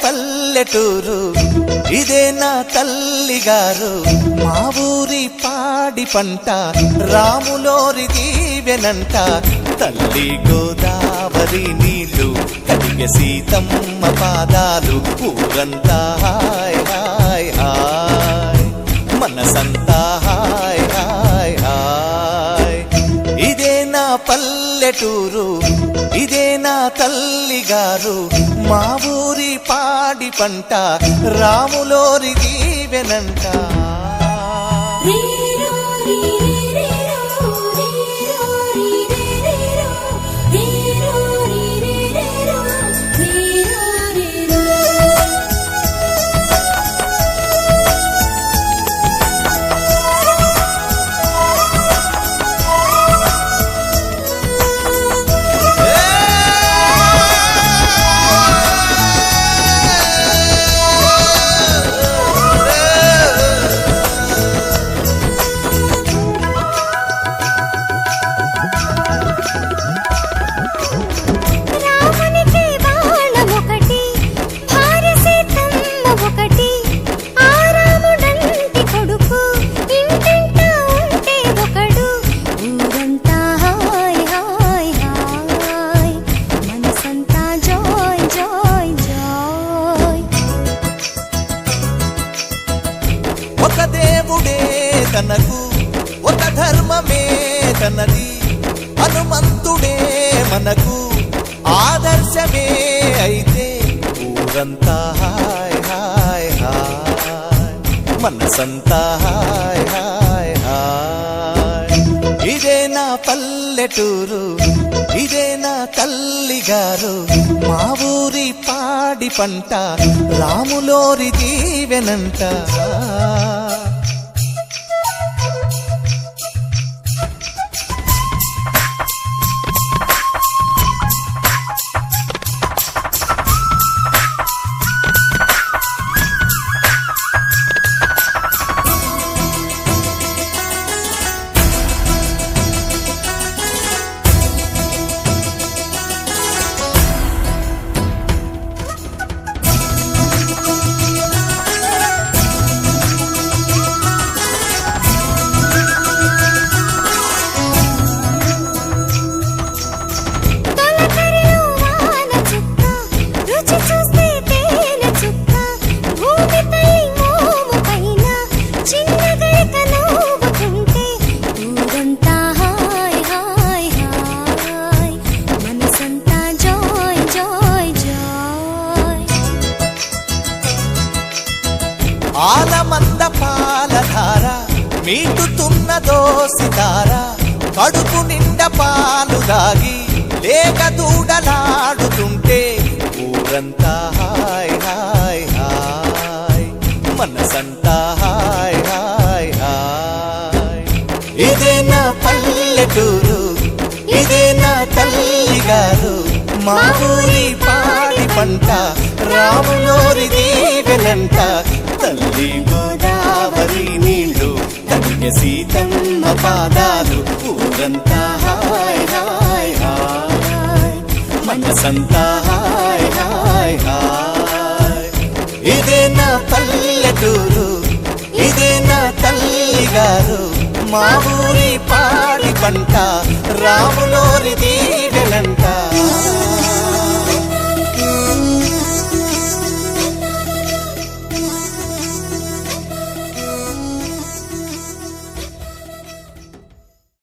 పల్లెటూరు ఇదే నా తల్లిగారు, మా ఊరి పాడి పంట రాములోరి దీవెనంట. తల్లి గోదావరి నీళ్ళు కడిగే సీతమ్మ పాదాలు, ఊరంతా హాయ్ హాయ్ హాయ్, మనసంతా హాయ్ హాయ్ హాయ్. ఇదే నా పల్లెటూరు ఇదే నా తల్లిగారు, మా ఊరి పాడి పంట రాములోరి దీవెనంట. ఒక దేవుడే తనకు ఒక ధర్మమే తనది, హనుమంతుడే మనకు ఆదర్శమే అయితే, ఊరంతా హాయ్ హాయ్ హాయ్, మనసంతా హాయ్ హాయ్ హాయ్. ఇదే నా పల్లెటూరు ఇదే నా తల్లిగారు, మా ఊరి పాడి పంట రాములోరి దీవెనంట. ఆలమంద పాలధార మీటుతున్నదో సితార, కడుపు నిండా పాలు దాగి లేక దూడలాడుతుంటే, ఊరంతా హాయ్ హాయ్ హాయ్, మనసంతా హాయ్ హాయ్ హాయ్. ఇదే నా పల్లెటూరు ఇదే నా తల్లిగారు, మా ఊరి పాడి పంట రాములోరి దీవెనంట. తల్లి గోదావరి నీళ్ళు కడిగే సీతమ్మ పాదాలు, ఊరంతా హాయ్ హాయ్ హాయ్, మనసంతా హాయ్ హాయ్ హాయ్. ఇదే నా పల్లెటూరు ఇదే నా తల్లిగారు, మా ఊరి పాడి పంట రాములోరి దీవెనంట.